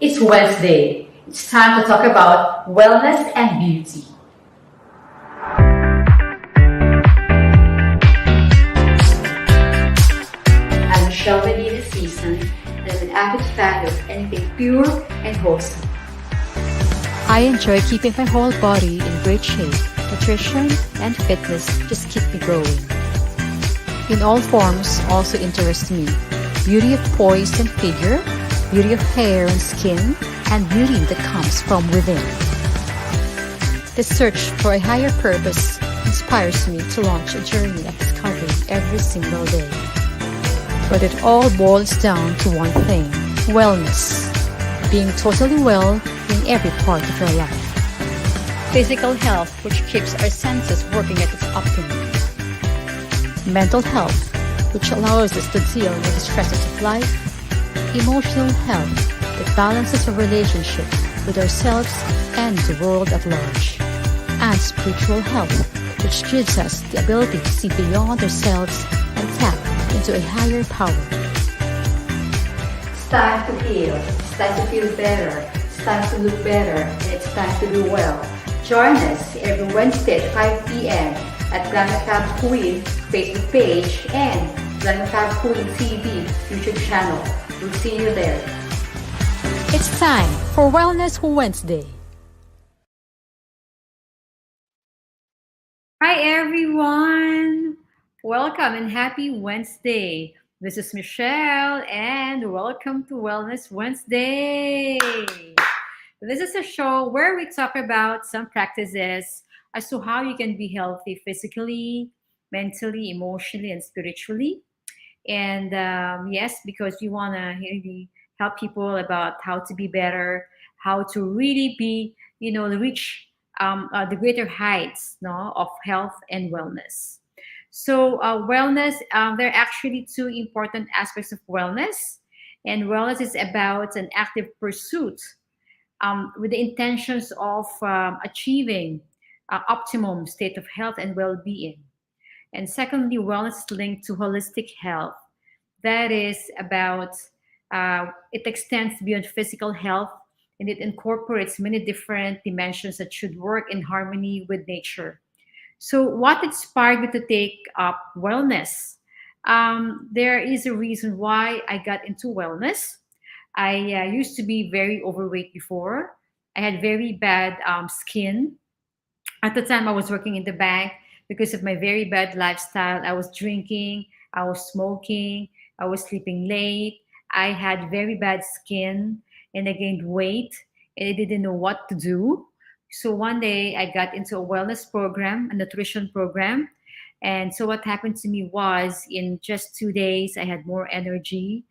It's Wednesday. It's time to talk about wellness and beauty. I'm Michelle Medina Sison, and I'm an avid fan of anything pure and wholesome. I enjoy keeping my whole body in great shape. Nutrition and fitness just keep me going. In all forms also interest me. Beauty of poise and figure, beauty of hair and skin, and beauty that comes from within. The search for a higher purpose inspires me to launch a journey of discovery every single day. But it all boils down to one thing: wellness. Being totally well in every part of your life. Physical health, which keeps our senses working at its optimum. Mental health, which allows us to deal with the stresses of life. Emotional health, that balances our relationship with ourselves and the world at large. And spiritual health, which gives us the ability to see beyond ourselves and tap into a higher power. It's time to heal. It's time to feel better. It's time to look better. And it's time to do well. Join us every Wednesday at 5 p.m. at Planet Fab Queen Facebook page and Planet Fab Queen TV YouTube channel. We'll see you there. It's time for Wellness Wednesday. Hi everyone! Welcome and happy Wednesday. This is Michelle and welcome to Wellness Wednesday. This is a show where we talk about some practices as to how you can be healthy physically, mentally, emotionally, and spiritually. And yes, because we want to really help people about how to be better, how to really be, reach the greater heights, no, of health and wellness. So, wellness, there are actually two important aspects of wellness. And wellness is about an active pursuit with the intentions of achieving optimum state of health and well-being. And secondly, wellness is linked to holistic health. That is about, it extends beyond physical health and it incorporates many different dimensions that should work in harmony with nature. So, what inspired me to take up wellness? There is a reason why I got into wellness. I used to be very overweight before. I had very bad skin. At the time, I was working in the bank because of my very bad lifestyle. I was drinking, I was smoking, I was sleeping late. I had very bad skin and I gained weight and I didn't know what to do. So one day I got into a wellness program, a nutrition program. And so what happened to me was in just 2 days, I had more energy.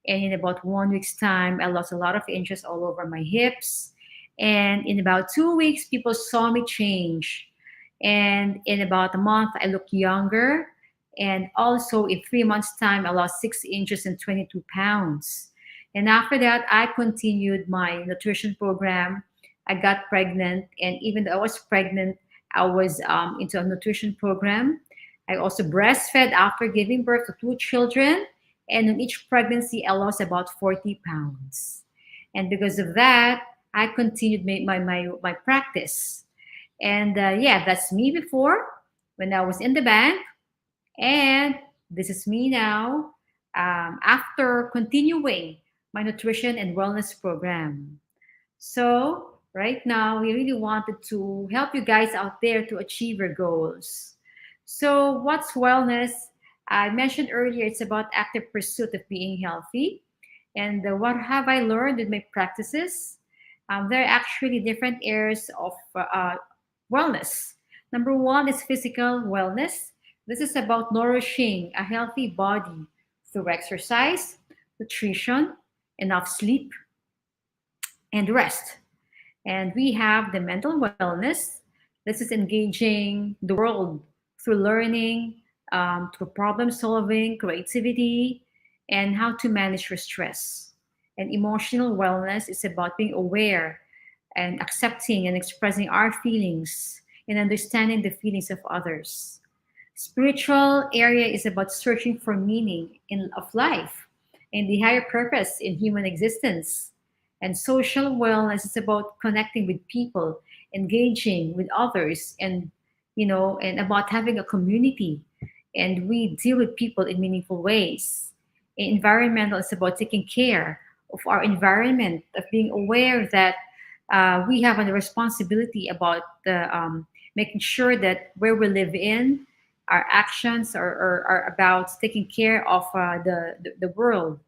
And in about 1 week's time, I lost a lot of inches all over my hips. And in about 2 weeks, people saw me change. And in about a month, I looked younger. And also in 3 months' time, I lost 6 inches and 22 pounds. And after that, I continued my nutrition program. I got pregnant. And even though I was pregnant, I was into a nutrition program. I also breastfed after giving birth to two children. And in each pregnancy, I lost about 40 pounds. And because of that, I continued my practice. And yeah, that's me before when I was in the bank. And this is me now after continuing my nutrition and wellness program. So, right now, we really wanted to help you guys out there to achieve your goals. So, what's wellness? I mentioned earlier it's about active pursuit of being healthy. And what have I learned in my practices? There are actually different areas of wellness. Number one is physical wellness. This is about nourishing a healthy body through exercise, nutrition, enough sleep, and rest. And we have the mental wellness. This is engaging the world through learning, through problem solving, creativity, and how to manage your stress. And emotional wellness is about being aware and accepting and expressing our feelings and understanding the feelings of others. Spiritual area is about searching for meaning of life and the higher purpose in human existence. And social wellness is about connecting with people, engaging with others, and and about having a community. And we deal with people in meaningful ways. Environmental is about taking care of our environment, of being aware that we have a responsibility about making sure that where we live in, our actions are about taking care of the world,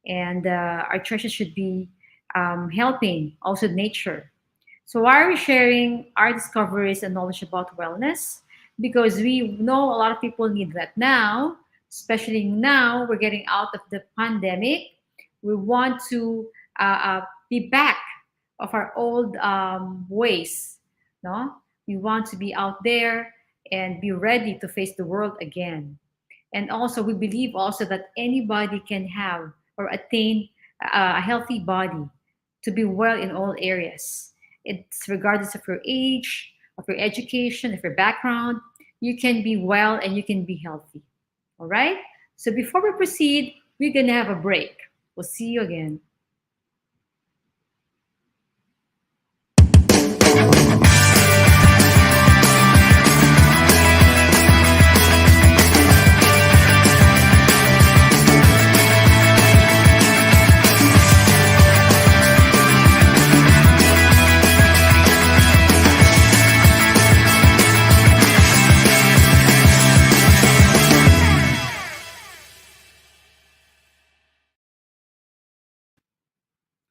and our churches should be helping also nature. So why are we sharing our discoveries and knowledge about wellness? Because we know a lot of people need that now, especially now we're getting out of the pandemic. We want to be back of our old ways. No, we want to be out there and be ready to face the world again. And also, we believe also that anybody can have or attain a healthy body to be well in all areas. It's regardless of your age, of your education, of your background, you can be well and you can be healthy. All right? So before we proceed, we're going to have a break. We'll see you again.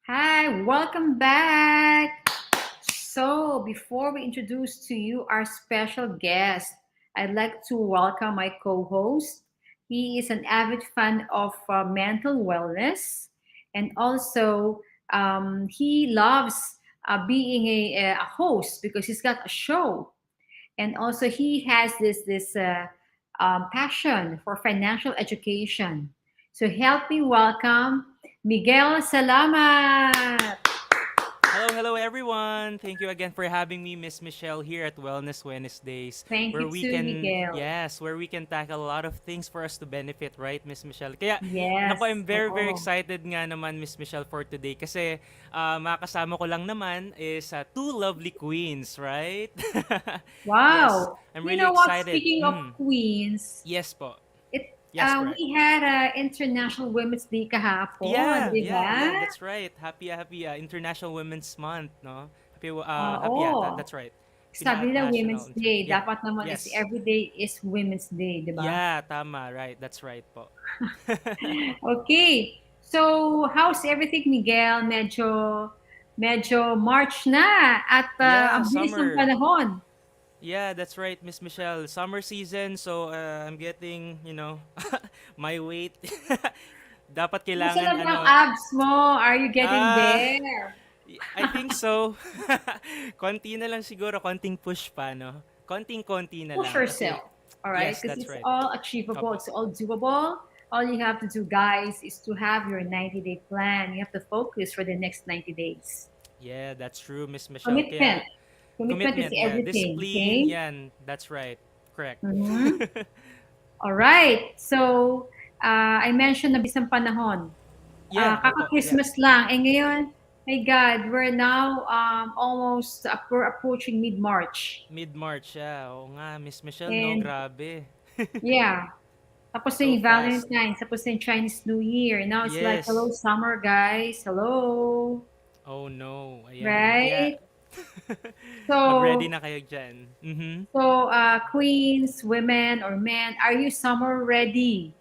Hi, welcome back. So, before we introduce to you our special guest, I'd like to welcome my co host. He is an avid fan of mental wellness, and also he loves being a host because he's got a show, and also he has this passion for financial education. So, help me welcome Miguel. Salamat. Hello, everyone. Thank you again for having me, Miss Michelle, here at Wellness Wednesdays, Thank where you we too, can, Miguel. yes, where we can tackle a lot of things for us to benefit, right, Miss Michelle? Kaya, naku, Yes. I'm very Oo. excited nga naman, Miss Michelle, for today kasi makakasama ko lang naman is two lovely queens, right? Yes, Wow. I'm You really know what? excited. Speaking of queens, Yes po. it Yes, correct. we had International Women's Day kahapon, Yeah, di yeah, ba? yeah, that's right. Happy International Women's Month, no? Happy, yeah, Oo. that's right. Sabi nila National Women's Day, Yeah. dapat naman is Yes. every day is Women's Day, di ba? Yeah, tama, right. That's right po. Okay. So, how's everything, Miguel? Medyo March na at Yeah, ang bilis ng summer. panahon. Yeah, that's right, Miss Michelle. Summer season, so I'm getting, my weight. Dapat Kumusta kailangan naman ang abs mo? Are you getting ah, there? I think so. Konti na lang siguro, konting push pa, no? Konting-konti na Push lang kasi yourself, all right? yes, Because that's it's right. all achievable, Opo. it's all doable. All you have to do, guys, is to have your 90-day plan. You have to focus for the next 90 days. Yeah, that's true, Miss Michelle. Commitment. Kaya Commitment is commitment, yeah. everything, Discipline, okay? yan. That's right. Correct. Mhm. All right. So, I mentioned na bilis ng panahon. Yeah, opo, yeah. Kaka-Christmas lang. Eh ngayon, my God, we're now almost, we're approaching mid-March. Mid-March, yeah. Oo nga, Miss Michelle, no? And Grabe. yeah, tapos na So yung fast. Valentine's, tapos na yung Chinese New Year. Now it's like, hello, Yes. summer, guys. Hello. Oh no. Ayan. Kaya, Right? mag-ready So, na kayo dyan. Mm-hmm. queens, women, or men, are you summer ready?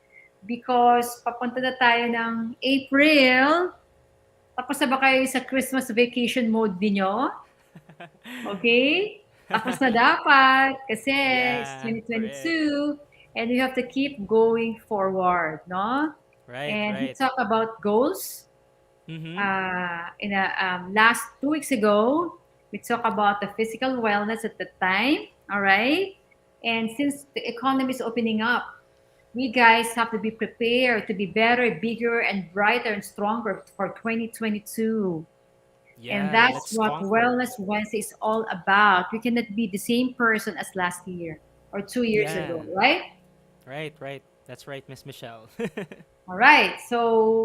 Because papunta na tayo ng April. Tapos na ba kayo sa Christmas vacation mode ninyo? Okay? Tapos na dapat kasi it's Yeah, correct. 2022 and you have to keep going forward, no? Right, And we right. talk about goals. Mm-hmm. In a last 2 weeks ago, we talked about the physical wellness at the time. All right, and since the economy is opening up, we guys have to be prepared to be better, bigger, and brighter and stronger for 2022. And Yeah, that's let's what conquer. Wellness Wednesday is all about. We cannot be the same person as last year or 2 years Yeah. ago, right? Right, right. That's right, Miss Michelle. All right. So,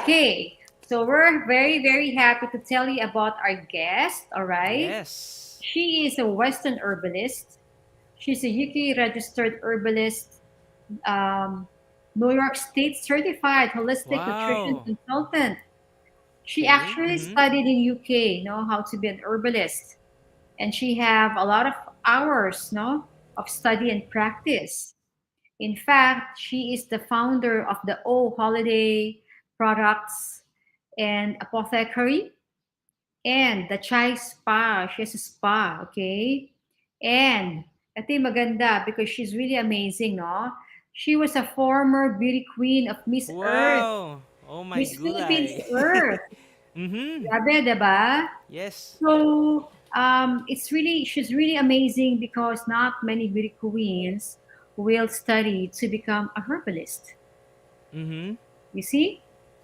okay. So we're very, very happy to tell you about our guest. All right. Yes. She is a Western herbalist. She's a UK registered herbalist, um, New York State certified holistic nutrition Wow. consultant. She Okay. actually Mm-hmm. studied in UK, know how to be an herbalist, and she have a lot of hours, no, of study and practice. In fact, she is the founder of the O Holiday Products and Apothecary and the Chai Spa. She has a spa, okay? And ito yung maganda because she's really amazing, no? She was a former beauty queen of Miss Earth, Wow. Oh my Miss Philippines gulay. Earth. Mm-hmm. Grabe, diba? Yes. So, she's really amazing because not many beauty queens will study to become a herbalist. Mm-hmm. You see?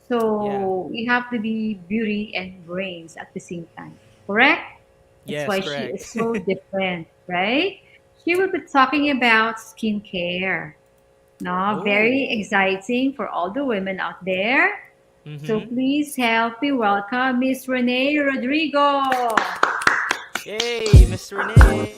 Yeah. So you have to be beauty and brains at the same time. Correct? That's Yes, why she correct. is so different, right? She will be talking about skincare. No, Oh. very exciting for all the women out there. So Mm-hmm. please help me welcome Miss Rene Rodrigo. Yay, Miss Rene.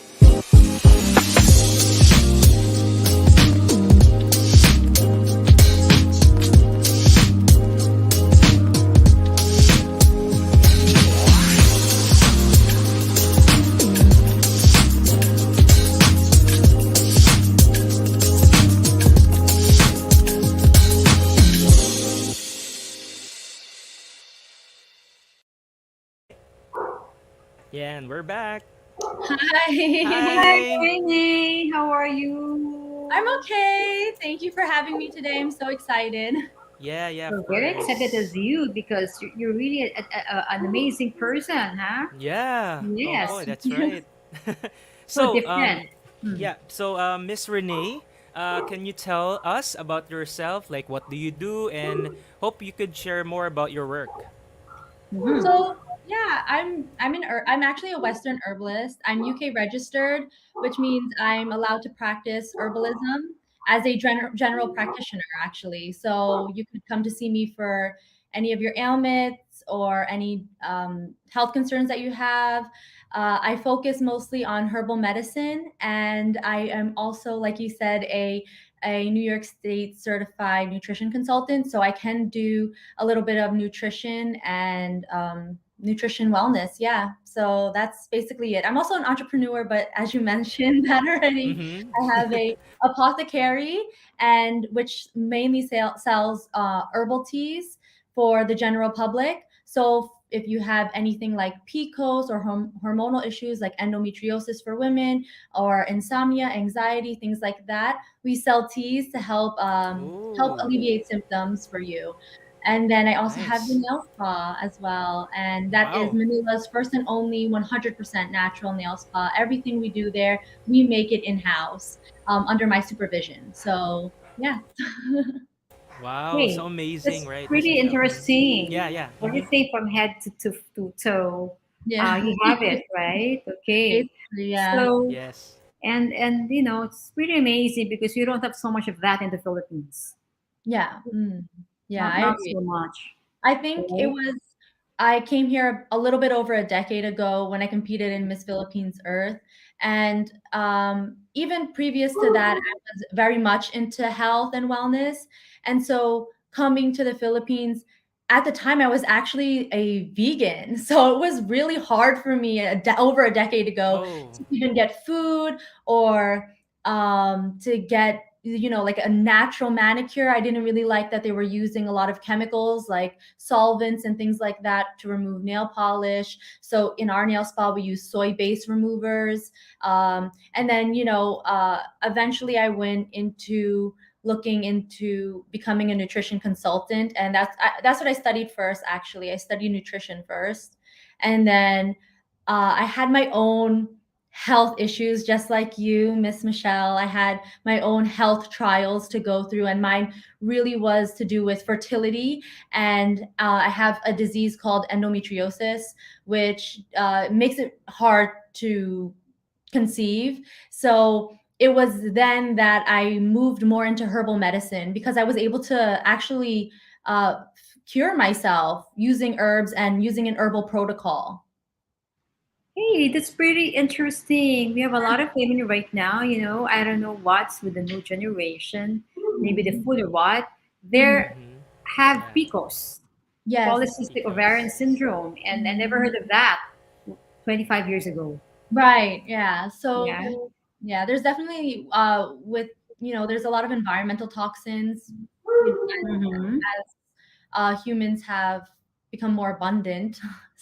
Yeah, and we're back. Hi. Hi, Hi. Rene. How are you? I'm okay. Thank you for having me today. I'm so excited. Yeah, yeah, of We're very excited as course. you because you're really an amazing person, huh? Yeah. Yes, Oh, that's right. so so, different. Hmm. yeah. So, Miss Renee, can you tell us about yourself? Like, what do you do? And hope you could share more about your work. Mhm. So yeah, I'm actually a Western herbalist. I'm UK registered, which means I'm allowed to practice herbalism as a general practitioner. Actually, so you could come to see me for any of your ailments or any health concerns that you have. I focus mostly on herbal medicine, and I am also, like you said, a New York State certified nutrition consultant. So I can do a little bit of nutrition and nutrition wellness. Yeah. So that's basically it. I'm also an entrepreneur, but as you mentioned that already, I Mm-hmm. have a apothecary and which mainly sells herbal teas for the general public. So if you have anything like PCOS or hormonal issues like endometriosis for women or insomnia, anxiety, things like that, we sell teas to help Oh, alleviate symptoms for you. And then I also have the nice. nail spa as well. And that is Wow. Manila's first and only 100% natural nail spa. Everything we do there, we make it in house under my supervision. So, yeah. Wow. So Hey, amazing, that's right, Miss pretty Michelle? interesting. Yeah, yeah. Mm-hmm. Everything from head to toe, Yeah. you have it, right? Okay. Basically, yeah. So Yes. and it's pretty amazing because you don't have so much of that in the Philippines. Yeah. Mm. Yeah, I Not agree. so much, I think it right? was I came here a little bit over a decade ago when I competed in Miss Philippines Earth, and even previous to that, I was very much into health and wellness. And so coming to the Philippines, at the time, I was actually a vegan, so it was really hard for me over a decade ago Oh. to even get food or to get like a natural manicure. I didn't really like that they were using a lot of chemicals like solvents and things like that to remove nail polish. So in our nail spa, we use soy based removers. And then, eventually I went into looking into becoming a nutrition consultant. And that's what I studied first, actually. I studied nutrition first. And then I had my own health issues, just like you, Miss Michelle. I had my own health trials to go through, and mine really was to do with fertility. And I have a disease called endometriosis, which makes it hard to conceive. So it was then that I moved more into herbal medicine because I was able to actually cure myself using herbs and using an herbal protocol. Hey, that's pretty interesting. We have a lot of women right now, I don't know what's with the new generation, maybe the food or what. They Mhm. Mm-hmm. have Yeah. PCOS, Yes. polycystic ovarian Because. syndrome, and I never heard of that 25 years ago. Right. Yeah. So Yeah. yeah, there's definitely with there's a lot of environmental toxins, Mm-hmm. as humans have become more abundant.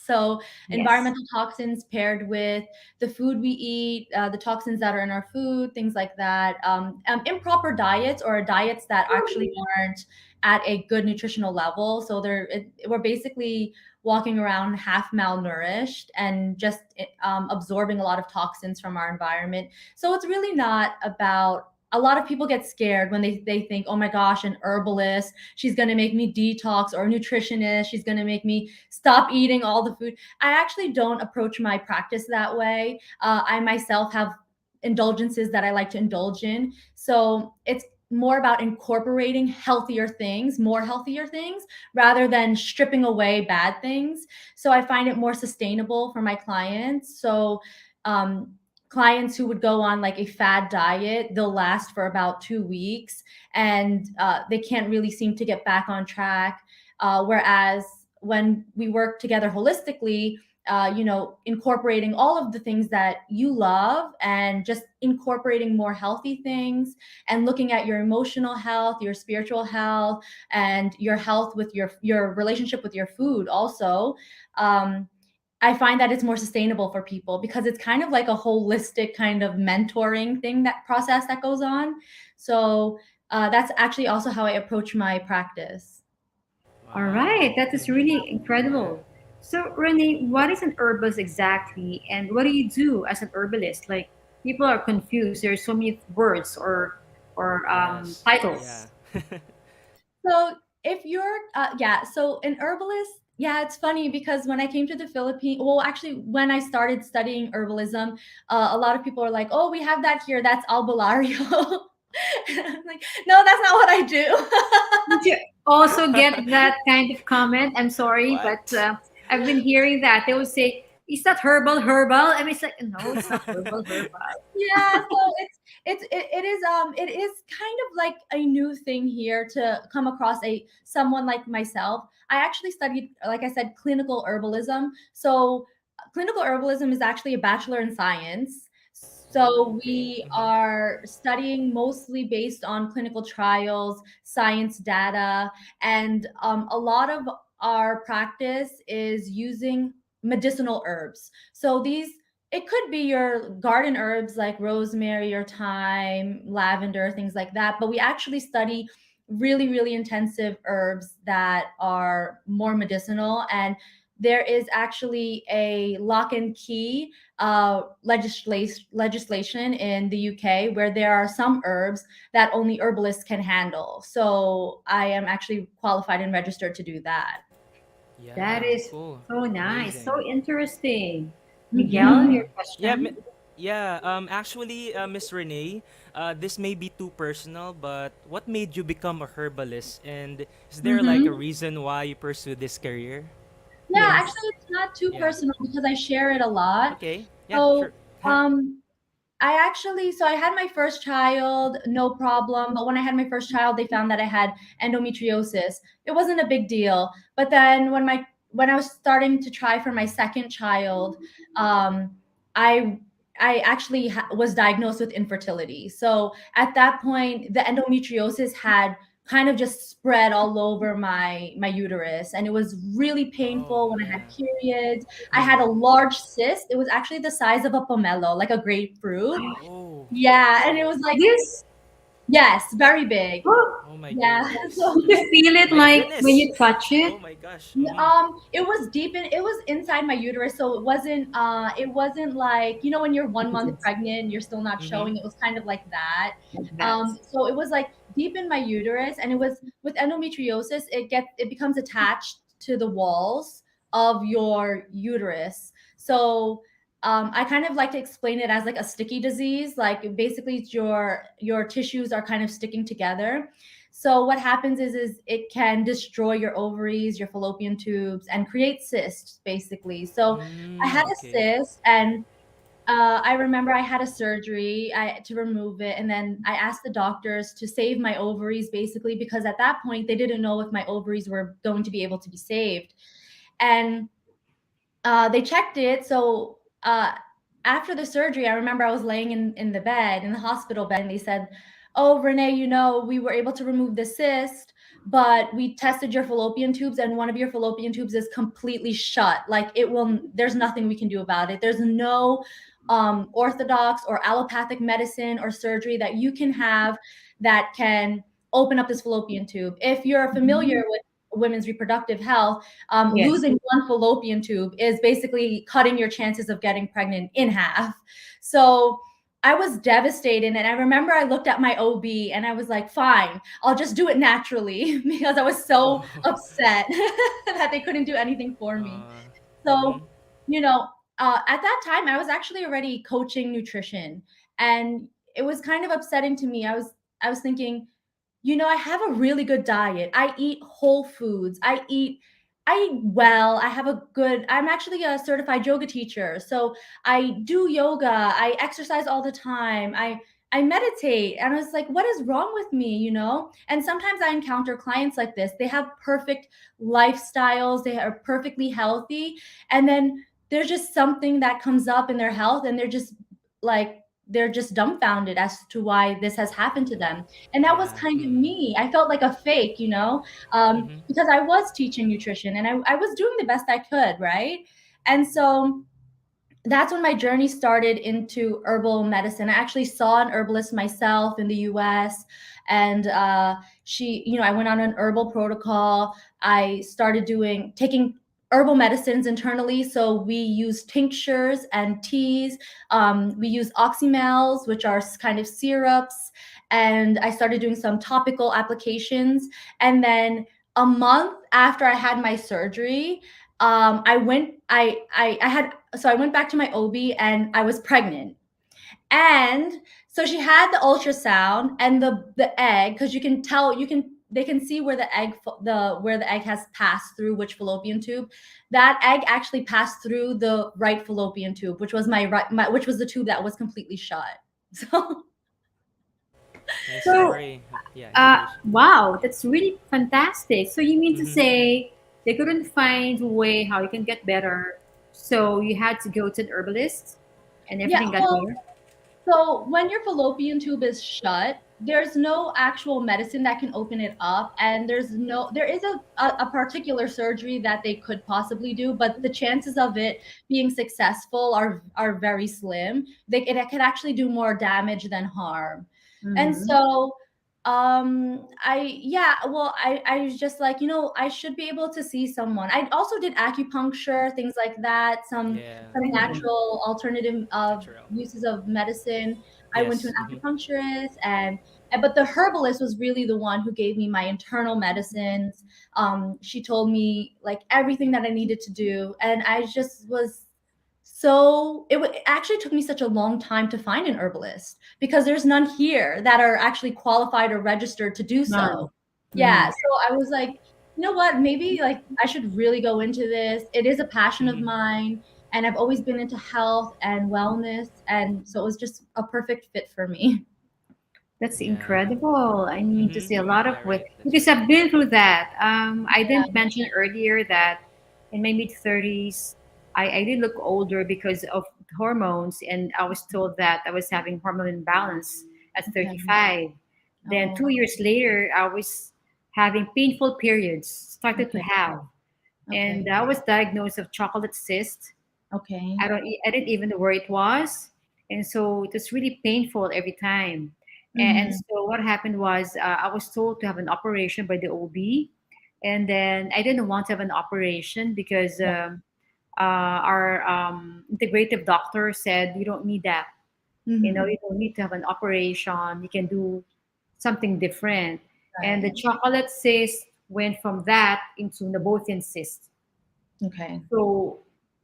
So, Yes. environmental toxins paired with the food we eat, the toxins that are in our food, things like that, improper diets or diets that actually aren't at a good nutritional level. So, we're basically walking around half malnourished and just absorbing a lot of toxins from our environment. So, it's really not about a lot of people get scared when they think, oh my gosh, an herbalist, she's going to make me detox, or a nutritionist, she's going to make me stop eating all the food. I actually don't approach my practice that way. I myself have indulgences that I like to indulge in. So it's more about incorporating healthier things, more healthier things, rather than stripping away bad things. So I find it more sustainable for my clients. So, um, clients who would go on like a fad diet, they'll last for about 2 weeks, and they can't really seem to get back on track. Whereas when we work together holistically, incorporating all of the things that you love and just incorporating more healthy things and looking at your emotional health, your spiritual health, and your health with your relationship with your food also. Um, I find that it's more sustainable for people because it's kind of like a holistic kind of mentoring thing, that process that goes on. So that's actually also how I approach my practice. All right. Wow. That is Mm-hmm. really Yeah. incredible. So, Renee, what is an herbalist exactly? And what do you do as an herbalist? Like, people are confused. There's so many words or Yes. titles. Yeah. So if you're, yeah, so an herbalist, yeah, it's funny because when I came to the Philippines, well, actually, when I started studying herbalism, a lot of people are like, oh, we have that here. That's albulario. I'm like, no, that's not what I Did do. you also get that kind of comment? I'm sorry, but What? I've been hearing that. They will say, is that herbal, herbal? I mean, it's like, no, it's not herbal, herbal. Yeah, so it is kind of like a new thing here to come across a someone like myself. I actually studied, like I said, clinical herbalism. So clinical herbalism is actually a bachelor in science. Oh, So okay. we Mm-hmm. are studying mostly based on clinical trials, science data, and a lot of our practice is using medicinal herbs. So these, it could be your garden herbs like rosemary or thyme, lavender, things like that. But we actually study really, really intensive herbs that are more medicinal. And there is actually a lock and key legislation in the UK where there are some herbs that only herbalists can handle. So I am actually qualified and registered to do that. That Yeah. is Cool. so nice, so Amazing. interesting. Miguel, Mhm. your Yeah. question? Yeah. Actually, Miss Renee, this may be too personal, but what made you become a herbalist? And is there like a Mhm. reason why you pursue this career? Yeah, Yes. actually, it's not too Yeah. personal because I share it a lot. Okay. Yeah. So, Sure. um, so I had my first child, no problem. But when I had my first child, they found that I had endometriosis. It wasn't a big deal. But then when I was starting to try for my second child, um, I I actually was diagnosed with infertility. So at that point, the endometriosis had kind of just spread all over my uterus, and it was really Oh, painful when I had yeah. periods. I had Mm-hmm. a large cyst. It was actually the size of a pomelo, like a grapefruit. Oh, Yeah, and it oh, was like, This, yes, very big. oh, oh my Yeah. goodness. So you can feel it My like when goodness. you touch it. Oh my gosh. Mm-hmm. it was it was inside my uterus, so it wasn't like, when you're 1 month pregnant, you're still not Mm-hmm. showing. It was kind of like that. Like that. So it was like deep in my uterus, and it was with endometriosis, it becomes attached to the walls of your uterus. So I kind of like to explain it as like a sticky disease. Like basically, your tissues are kind of sticking together. So what happens is it can destroy your ovaries, your fallopian tubes, and create cysts, basically. So I had a Okay. cyst, and I remember I had a surgery to remove it, and then I asked the doctors to save my ovaries, basically, because at that point they didn't know if my ovaries were going to be able to be saved. And they checked it. So after the surgery, I remember I was laying in the bed, in the hospital bed, and they said, "Oh, Rene, we were able to remove the cyst, but we tested your fallopian tubes, and one of your fallopian tubes is completely shut. Like there's nothing we can do about it. There's no orthodox or allopathic medicine or surgery that you can have that can open up this fallopian tube. If you're familiar with women's reproductive health, Yes. losing one fallopian tube is basically cutting your chances of getting pregnant in half. So I was devastated. And I remember I looked at my OB and I was like, fine, I'll just do it naturally because I was so Oh. upset that they couldn't do anything for me. Uh, So, mhm. you know, at that time, I was actually already coaching nutrition, and it was kind of upsetting to me. I was thinking, I have a really good diet. I eat whole foods. I eat well. I'm actually a certified yoga teacher. So I do yoga. I exercise all the time. I meditate. And I was like, what is wrong with me? And sometimes I encounter clients like this. They have perfect lifestyles. They are perfectly healthy. And then there's just something that comes up in their health, and they're just dumbfounded as to why this has happened to them. And that was Yeah. kind of Mm. me. I felt like a fake, Mhm. because I was teaching nutrition, and I was doing the best I could, right? And so that's when my journey started into herbal medicine. I actually saw an herbalist myself in the US, and I went on an herbal protocol. I started taking herbal medicines internally. So we use tinctures and teas. We use oxymels, which are kind of syrups. And I started doing some topical applications. And then a month after I had my surgery, I went back to my OB and I was pregnant. And so she had the ultrasound and the egg, because they can see where the egg has passed through which fallopian tube. That egg actually passed through the right fallopian tube, which was which was the tube that was completely shut. So Nice So, story. Yeah, English. wow, that's really fantastic. So you mean to Mhm. say they couldn't find a way how you can get better, so you had to go to an herbalist, and yeah, everything got well, better? so when your fallopian tube is shut, there's no actual medicine that can open it up, and there is a particular surgery that they could possibly do, but the chances of it being successful are very slim. It can actually do more damage than harm. And Mm-hmm. so I was just like, I should be able to see someone. I also did acupuncture, things like that, Yeah. some Mhm. natural alternative of Natural. uses of medicine. I went to an Yes. Mhm. acupuncturist, but the herbalist was really the one who gave me my internal medicines. She told me like everything that I needed to do, and I just was it actually took me such a long time to find an herbalist because there's none here that are actually qualified or registered to do None. so. Yeah, Mm-hmm. so I was like, you know what? Maybe like I should really go into this. It is a passion of Mhm. mine, and I've always been into health and wellness, and so it was just a perfect fit for me. That's Yeah. incredible. I mean to Mhm. say a lot of Yeah, way right. That's because right. I've been through that. I Yeah. didn't mention earlier that in my mid 30s, I did look older because of hormones, and I was told that I was having hormone imbalance at Okay. 35. Then Oh, 2 years later, I was having painful periods, started to okay. have, Okay. and I was diagnosed with chocolate cyst. Okay. I didn't even know where it was, and so it was really painful every time. And Mm-hmm. so what happened was I was told to have an operation by the OB, and then I didn't want to have an operation because our integrative doctor said you don't need that. Mm-hmm. You don't need to have an operation. You can do something different. And the Right. chocolate cyst went from that into Nabothian cyst. Okay. So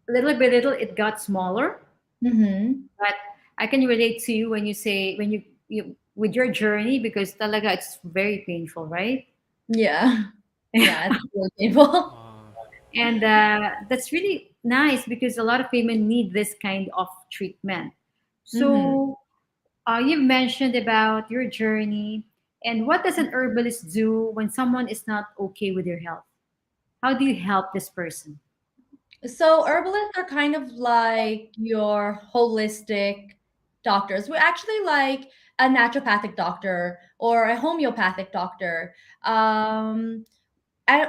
little by little, it got smaller. Mm-hmm. But I can relate to you when you say when you with your journey because talaga it's very painful, right? Yeah. Yeah, it's really painful. Oh. And that's really nice because a lot of women need this kind of treatment. Hmm. So you've mentioned about your journey, and what does an herbalist do when someone is not okay with their health? How do you help this person? So herbalists are kind of like your holistic doctors. We're actually like a naturopathic doctor or a homeopathic doctor. Um,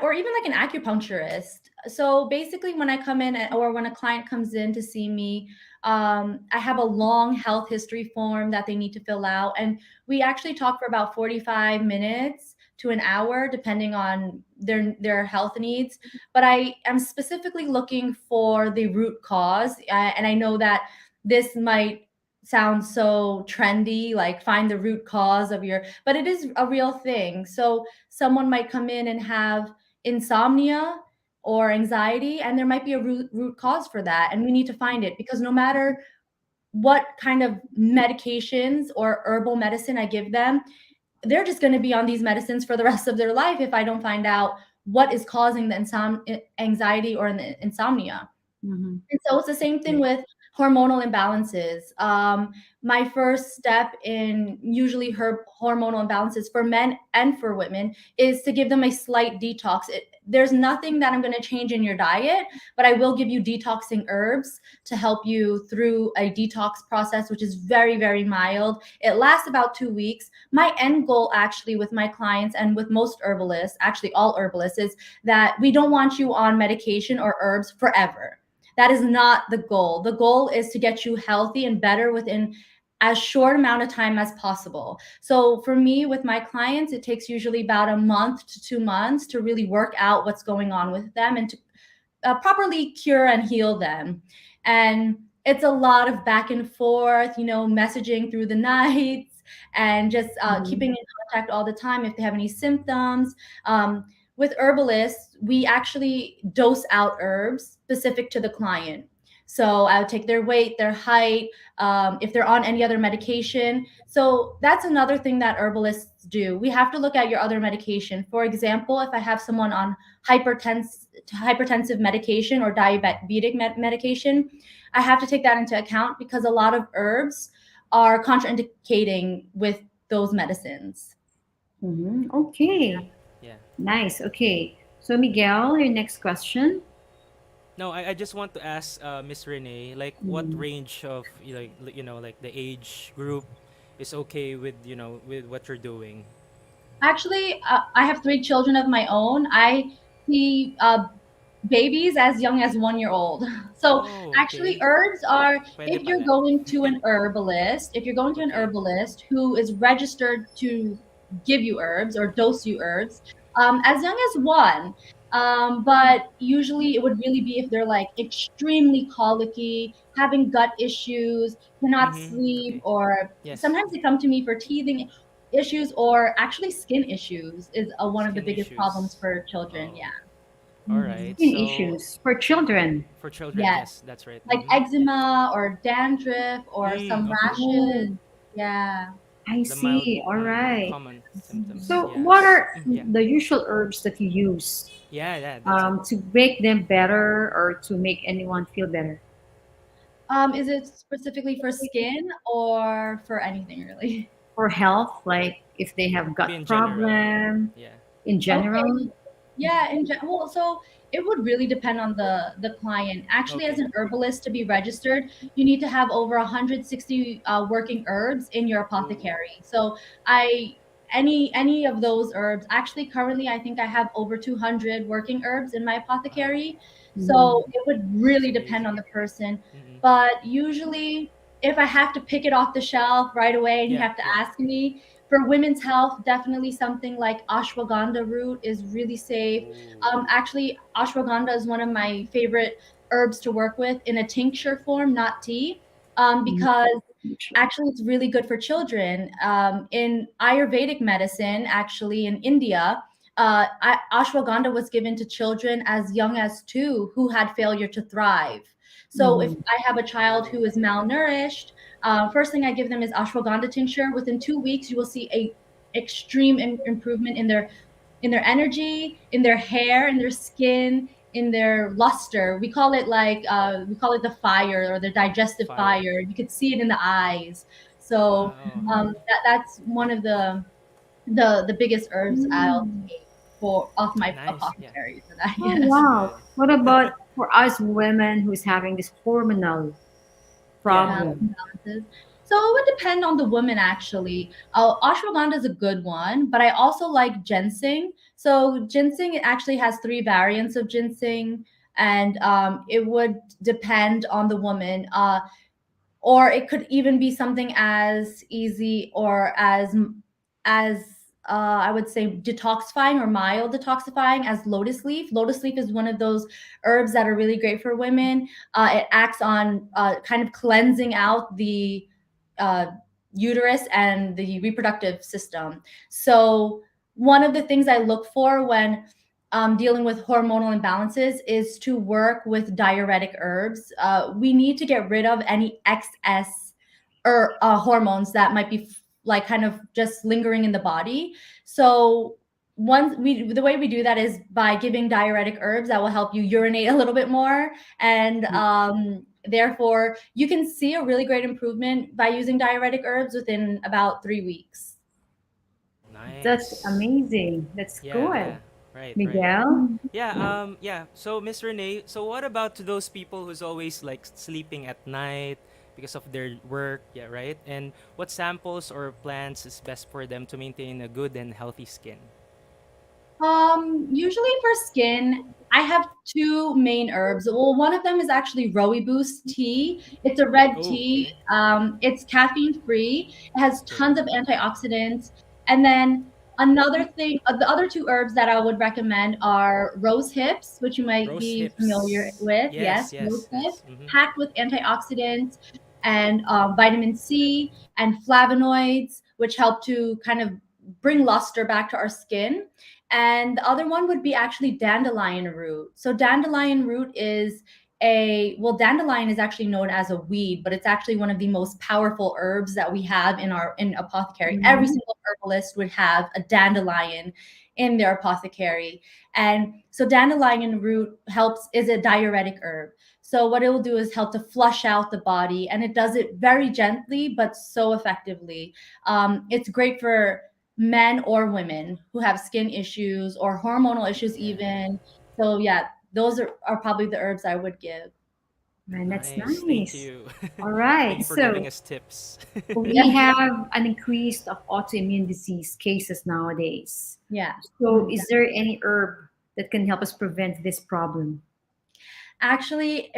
or even like an acupuncturist. So basically, when I come in or when a client comes in to see me, I have a long health history form that they need to fill out. And we actually talk for about 45 minutes to an hour, depending on their health needs. But I am specifically looking for the root cause. And I know that this might sound so trendy, like find the root cause of your, but it is a real thing. So someone might come in and have insomnia or anxiety, and there might be a root cause for that. And we need to find it because no matter what kind of medications or herbal medicine I give them, they're just going to be on these medicines for the rest of their life if I don't find out what is causing the anxiety or the insomnia. Mm-hmm. And so it's the same thing Okay. with hormonal imbalances. My first step in usually hormonal imbalances for men and for women is to give them a slight detox. There's nothing that I'm going to change in your diet, but I will give you detoxing herbs to help you through a detox process, which is very, very mild. It lasts about 2 weeks. My end goal, actually, with my clients and with most herbalists, actually all herbalists, is that we don't want you on medication or herbs forever. That is not the goal. The goal is to get you healthy and better within as short amount of time as possible. So for me, with my clients, it takes usually about a month to 2 months to really work out what's going on with them and to properly cure and heal them. And it's a lot of back and forth, messaging through the nights and just Mhm. keeping in contact all the time if they have any symptoms. With herbalists, we actually dose out herbs specific to the client. So I would take their weight, their height, if they're on any other medication. So that's another thing that herbalists do. We have to look at your other medication. For example, if I have someone on hypertensive medication or diabetic medication, I have to take that into account because a lot of herbs are contraindicating with those medicines. Mhm. Okay. Yeah. Nice. Okay. So Miguel, your next question. No, I just want to ask Miss Renee, like what Mm. range of like the age group is okay with with what you're doing? Actually, I have 3 children of my own. I see babies as young as 1 year old. So Oh, actually, okay. herbs are, Pwede if you're pala. going to an herbalist, if you're going to an Okay. herbalist who is registered to give you herbs or dose you herbs, as young as one. But usually it would really be if they're like extremely colicky, having gut issues, cannot Mhm. sleep, Okay. or Yes. sometimes they come to me for teething issues or actually skin issues is one of the Skin biggest problems issues. for children. Oh. Yeah. All Mhm. right. Skin So issues for children. for children, Yes, yes, that's right. like Mhm. eczema or dandruff or some Okay. rashes. Oh, Yeah. I The mild see. All right. common symptoms. So, Yeah. what are Yeah. the usual herbs that you use Yeah, yeah, that's it. to make them better or to make anyone feel better Is it specifically for skin or for anything really? for health? Like if they have Maybe gut in general. problem Yeah. in Okay. general. Yeah, well, so it would really depend on the client. Actually, as Okay. an herbalist to be registered, you need to have over 160 working herbs in your Oh. apothecary. So I any of those herbs. Actually, currently, I think I have over 200 working herbs in my Wow. apothecary. Mhm. So it would That's really depend on amazing. the person. Mm-mm. But usually, if I have to pick it off the shelf right away and you Yeah, have to yeah. ask me, for women's health, definitely something like ashwagandha root is really safe. Oh. Actually, ashwagandha is one of my favorite herbs to work with in a tincture form, not tea, Mhm. because actually it's really good for children. In Ayurvedic medicine, actually in India, ashwagandha was given to children as young as 2 who had failure to thrive. So if Mhm. I have a child who Oh. is malnourished, First thing I give them is ashwagandha tincture. Within 2 weeks, you will see a extreme improvement in their energy, in their hair, in their skin, in their luster. We call it the fire or the digestive Fire. fire. You could see it in the eyes. So Wow. that's one of the biggest herbs I'll Mm. take for off my Nice. Yeah. apothecary for that. Oh, Yes. That's good. wow. What about for us women who's having this hormonal Yeah. problem? Imbalances. So it would depend on the woman actually. Ashwagandha is a good one, but I also like ginseng. So ginseng actually has three variants of ginseng, and it would depend on the woman. Or it could even be something as easy or as I would say detoxifying or mild detoxifying as lotus leaf. Lotus leaf is one of those herbs that are really great for women. It acts on kind of cleansing out the uh, uterus and the reproductive system. So one of the things I look for when dealing with hormonal imbalances is to work with diuretic herbs. We need to get rid of any excess or hormones that might be like kind of just lingering in the body. So the way we do that is by giving diuretic herbs that will help you urinate a little bit more, and therefore you can see a really great improvement by using diuretic herbs within about 3 weeks. That's Nice. amazing. That's Yeah. good. Yeah. Right. Right. Miguel? Yeah, yeah. So Miss Renee, so what about to those people who's always like sleeping at night because of their work, yeah, right? And what samples or plants is best for them to maintain a good and healthy skin? Usually for skin, I have two main herbs. Well, one of them is actually Rooibos tea. It's a red Oh, tea. okay. It's caffeine free. It has Okay. tons of antioxidants. And then another thing, the other two herbs that I would recommend are rose hips, which you might Rose be familiar hips. with. Yes, Yes, rose yes, hips, yes. Mm-hmm. packed with antioxidants and vitamin C and flavonoids, which help to kind of bring luster back to our skin. And the other one would be actually dandelion root. So dandelion root is dandelion is actually known as a weed, but it's actually one of the most powerful herbs that we have in apothecary. Every Mhm. single herbalist would have a dandelion in their apothecary. And so dandelion root helps is a diuretic herb. So what it will do is help to flush out the body, and it does it very gently but so effectively. It's great for men or women who have skin issues or hormonal issues Yeah. even. So yeah, those are probably the herbs I would give. Man, that's Nice. Thank nice. you. All Thank right. you for giving So us tips. we Yeah. have an increase of autoimmune disease cases nowadays. Yeah. So is there any herb that can help us prevent this problem? Actually,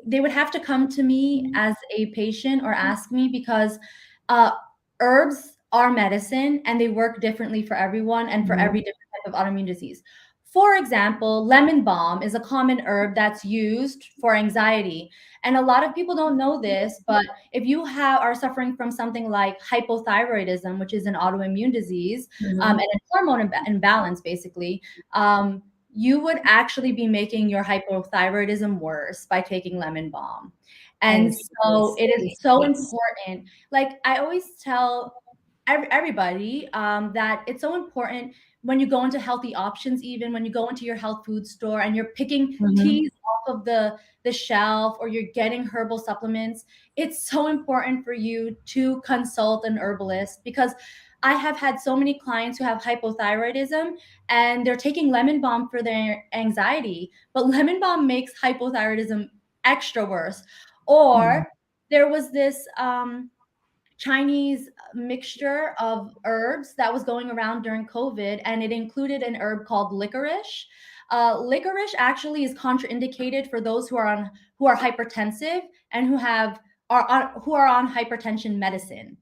they would have to come to me as a patient or ask me because uh, herbs are medicine and they work differently for everyone and for every Mhm. different type of autoimmune disease. For example, lemon balm is a common herb that's used for anxiety. And a lot of people don't know this, but if you are suffering from something like hypothyroidism, which is an autoimmune disease, and Mhm. a hormone imbalance, basically, um, you would actually be making your hypothyroidism worse by taking lemon balm. I And see. so it is so Yes. important. Like I always tell everybody that it's so important when you go into healthy options, even when you go into your health food store and you're picking Mhm. teas off of the shelf or you're getting herbal supplements, it's so important for you to consult an herbalist because I have had so many clients who have hypothyroidism and they're taking lemon balm for their anxiety, but lemon balm makes hypothyroidism extra worse. Mhm. Or there was this Chinese mixture of herbs that was going around during COVID, and it included an herb called licorice. Licorice actually is contraindicated for those who are hypertensive and who are on hypertension medicine.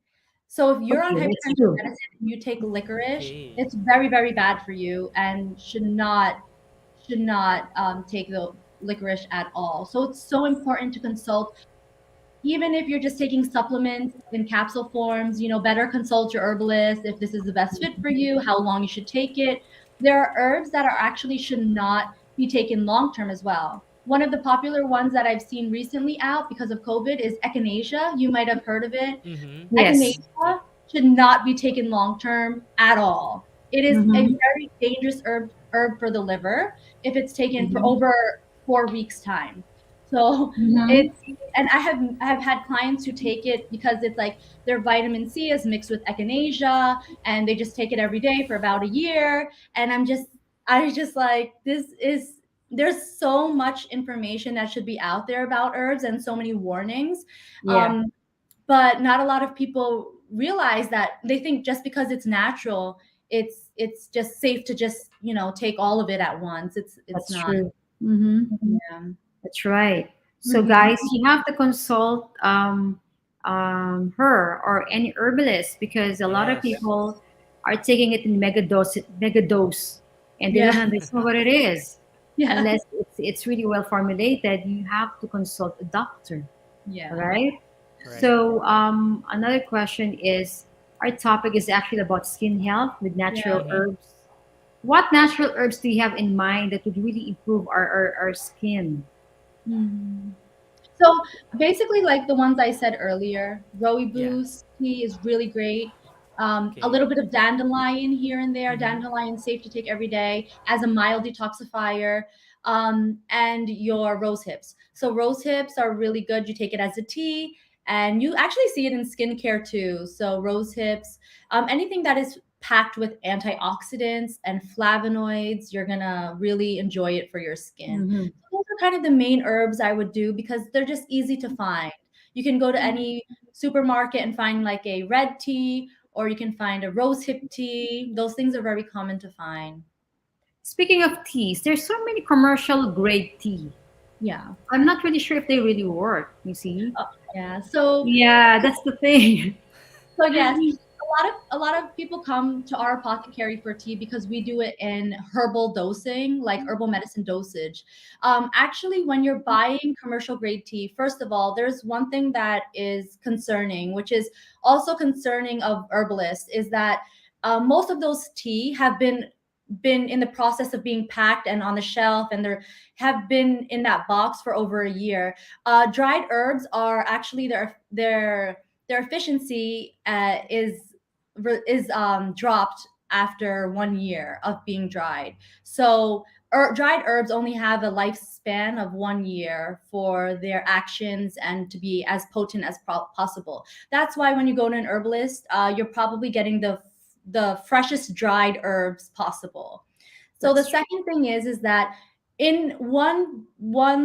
So if you're on Okay, that's hypertension true. medicine and you take licorice, Okay. it's very very bad for you and should not take the licorice at all. So it's so important to consult even if you're just taking supplements in capsule forms, better consult your herbalist if this is the best fit for you, how long you should take it. There are herbs that are actually should not be taken long term as well. one of the popular ones that I've seen recently out because of COVID is echinacea. You might have heard of it. Mm-hmm. Yes. Yeah. Echinacea should not be taken long term at all. It is a Mm-hmm. very dangerous herb for the liver if it's taken for Mm-hmm. over 4 weeks time. So Mm-hmm. it's and I have had clients who take it because it's like their vitamin C is mixed with echinacea and they just take it every day for about a year. And I just like this is there's so much information that should be out there about herbs and so many warnings. Yeah, Um, but not a lot of people realize that they think just because it's natural, it's just safe to just take all of it at once. It's that's not. true. Mm-hmm. Yeah. That's right. So, Hmm. guys, you have to consult her or any herbalist because a lot of Yes. people are taking it in mega dose, and they Yeah. don't understand what it is. Yeah. Unless it's really well formulated, you have to consult a doctor, all Yeah. right? Right. So, another question is our topic is actually about skin health with Yeah. natural Mm-hmm. herbs. What natural herbs do you have in mind that would really improve our skin? Mhm. So basically, like the ones I said earlier, Yeah. rooibos tea is really great. A Okay. little bit of dandelion here and there. Mm-hmm. Dandelion safe to take every day as a mild detoxifier. And your rose hips. So rose hips are really good. You take it as a tea, and you actually see it in skincare too. So rose hips, anything that is packed with antioxidants and flavonoids, you're gonna really enjoy it for your skin. Mm-hmm. Those are kind of the main herbs I would do because they're just easy to find. You can go to any supermarket and find like a red tea, or you can find a rose hip tea. Those things are very common to find. Speaking of teas, there's so many commercial grade tea. Yeah. I'm not really sure if they really work. You see? Yeah. So Yeah, that's the thing. So yes, a lot of people come to our apothecary for tea because we do it in herbal dosing, like herbal medicine dosage. Actually, when you're buying commercial grade tea, first of all, there's one thing that is concerning, which is also concerning of herbalists, is that most of those tea have been in the process of being packed and on the shelf, and they have been in that box for over a year. Dried herbs are actually their efficiency is dropped after 1 year of being dried. So dried herbs only have a lifespan of 1 year for their actions and to be as potent as possible. That's why when you go to an herbalist, you're probably getting the freshest dried herbs possible. So the That's true. second thing is that in one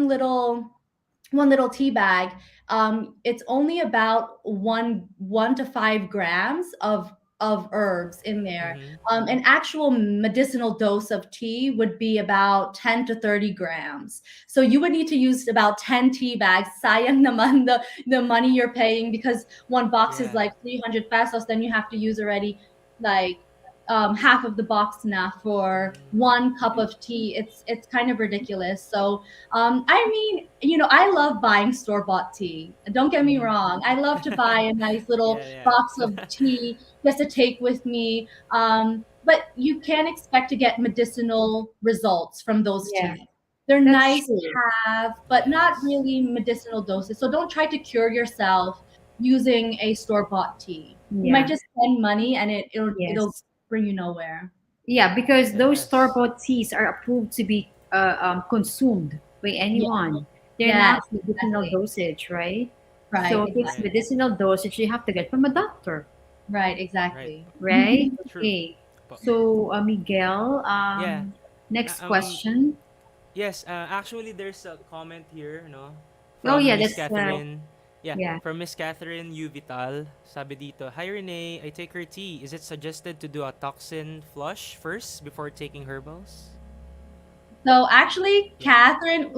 little tea bag, it's only about one to 5 grams of herbs in there. Mm-hmm. An actual medicinal dose of tea would be about 10 to 30 grams. So you would need to use about 10 tea bags. Sayang naman the money you're paying because one box is Yeah. like 300 pesos. Then you have to use already like half of the box now for one cup Yeah. of tea. It's kind of ridiculous. So I mean, I love buying store bought tea. Don't get me Mm-hmm. wrong. I love to buy a nice little Yeah. box of tea just to take with me. But you can expect to get medicinal results from those Yeah, teas. They're that's nice to true. have, but not Yes. really medicinal doses. So don't try to cure yourself using a store bought tea. You might Yeah. just spend money and it'll Yes. bring you nowhere. Yeah, because those Yes. store-bought teas are approved to be consumed by Yeah. anyone. They're not Yes, medicinal exactly. dosage, right? Right, So if it's Right. exactly. medicinal dosage, you have to get from a doctor, Right, Right. exactly. right? True. Okay. Po- So, Miguel, Yeah. next question. Yes. Actually, there's a comment here, no, Oh from yeah, Miss that's Catherine. Yeah, yeah. from Miss Catherine U. Vital. Sabi dito, Hi Renee, I take her tea. Is it suggested to do a toxin flush first before taking herbals? So actually, Yeah. Catherine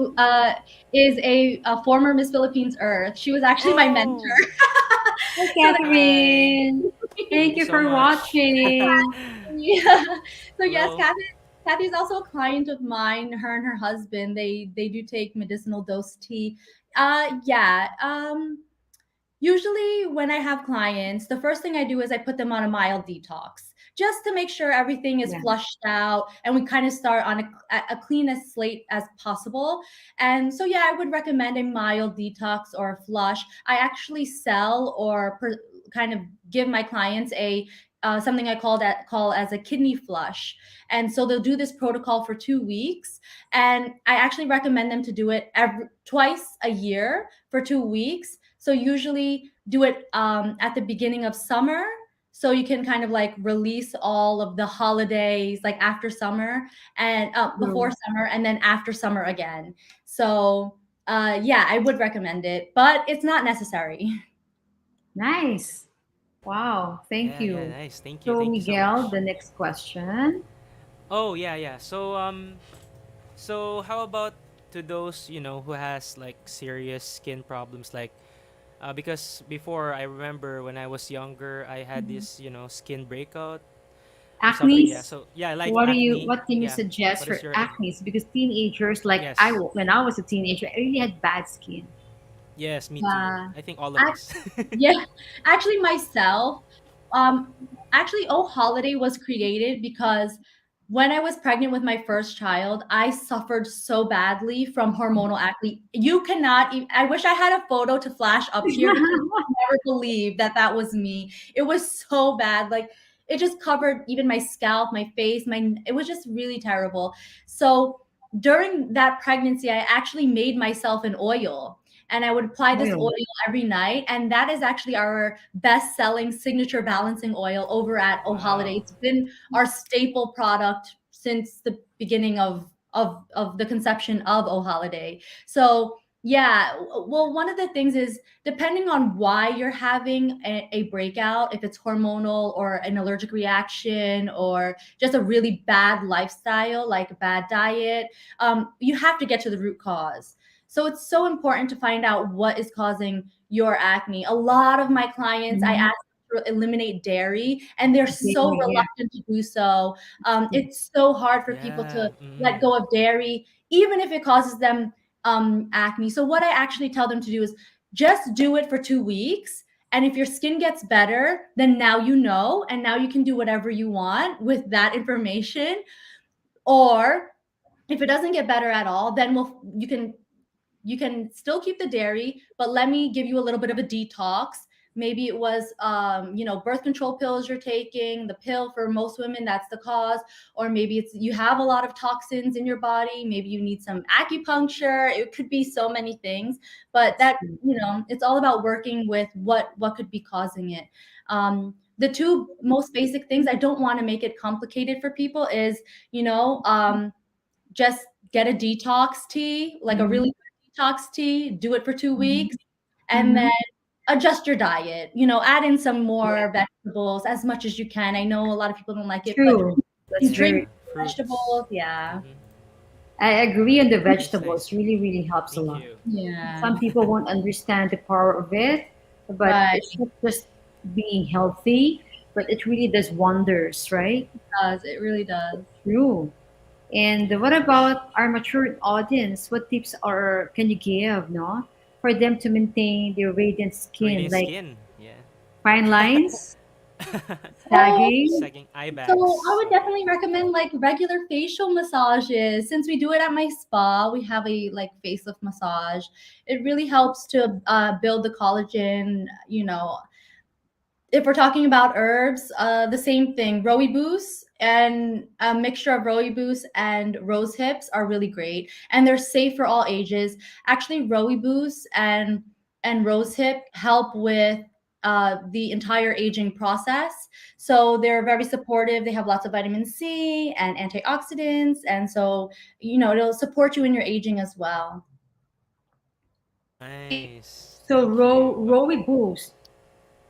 is a former Miss Philippines Earth. She was actually my mentor. Oh, Hi, So hi. Catherine. Thank Thank you you so for much. watching. yeah. So yes, Hello. Kathy is also a client of mine. Her and her husband, they do take medicinal dose tea. Yeah. Usually, when I have clients, the first thing I do is I put them on a mild detox just to make sure everything is Yeah. flushed out and we kind of start on a cleanest slate as possible. And so, yeah, I would recommend a mild detox or a flush. I actually sell or kind of give my clients a something I call as a kidney flush. And so they'll do this protocol for 2 weeks. And I actually recommend them to do it twice a year for 2 weeks. So usually do it at the beginning of summer. So you can kind of like release all of the holidays like after summer and before True. summer and then after summer again. So yeah, I would recommend it, but it's not necessary. Nice. Wow. Thank Yeah, yeah, you. nice. Thank you. So, Thank you so Miguel, much. the next question. Oh, yeah, yeah. So how about to those, who has like serious skin problems like because before I remember when I was younger, I had Mhm. this, skin breakout or something. Acne. Yeah. So, yeah, like What do you? acne. What can you Yeah. suggest What is for your acne? Because teenagers, like Yes. when I was a teenager, I really had bad skin. Yes, me too. Yeah. I think all of us. Yeah, actually myself, um, actually Oh Holiday was created because when I was pregnant with my first child, I suffered so badly from hormonal acne. You cannot even, I wish I had a photo to flash up here because I never believe that that was me. It was so bad. Like it just covered even my scalp, my face, it was just really terrible. So during that pregnancy, I actually made myself an oil and I would apply this oil Oil. every night. And that is actually our best selling signature balancing oil over at Oh Holiday. Wow. It's been our staple product since the beginning of the conception of Oh Holiday. So yeah, well, one of the things is depending on why you're having a breakout, if it's hormonal or an allergic reaction or just a really bad lifestyle, like a bad diet, you have to get to the root cause. So it's so important to find out what is causing your acne. A lot of my clients, I Mhm. ask them to eliminate dairy, and they're so Dairy, yeah. reluctant to do so. It's so hard for people to Yeah. let go of dairy, even if it causes them acne. So what I actually tell them to do is just do it for 2 weeks. And if your skin gets better, then now you know, and now you can do whatever you want with that information. Or if it doesn't get better at all, then you can still keep the dairy, but let me give you a little bit of a detox. Maybe it was birth control pills you're taking, the pill for most women, that's the cause. Or maybe it's you have a lot of toxins in your body, maybe you need some acupuncture. It could be so many things, but that, it's all about working with what could be causing it. The two most basic things, I don't want to make it complicated for people, is you know um, just get a detox tea, like a Mhm. really good detox tea, do it for 2 Mhm. weeks, and then Mhm. adjust your diet. Add in some Yeah. more vegetables as much as you can. I know a lot of people don't like it, but True. That's drink very. Yeah. Fruits. vegetables. Yeah. Mm-hmm. I agree on the Nice, vegetables. nice. Really, really helps a Thank lot. you. Yeah. Some people won't understand the power of it, but Right. it's not just being healthy, but it really does wonders, right? It does. It really does. True. And Yeah. what about our mature audience? What tips are can you give, no, for them to maintain their radiant skin, Radiant like skin. Yeah. fine lines, Oh, sagging? Sagging eye so I bags. would definitely recommend like regular facial massages. Since we do it at my spa, we have a like facelift massage. It really helps to build the collagen. If we're talking about herbs, the same thing. Rooibos and a mixture of rooibos and rose hips are really great, and they're safe for all ages. Actually, rooibos and rose hip help with the entire aging process. So they're very supportive. They have lots of vitamin C and antioxidants, and so it'll support you in your aging as well. Nice. So Thank you. Rowy boost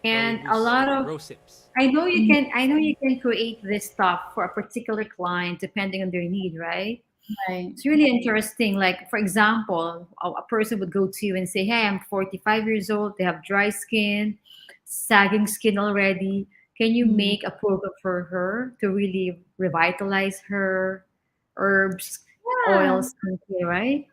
Rowie and a boost. lot of Rose hips. I know you can create this stuff for a particular client depending on their need, right? Right. It's really interesting. Like, for example, a person would go to you and say, hey, I'm 45 years old, they have dry skin, sagging skin already. Can you Mhm. make a program for her to really revitalize her herbs, Yeah. oils, skincare, right?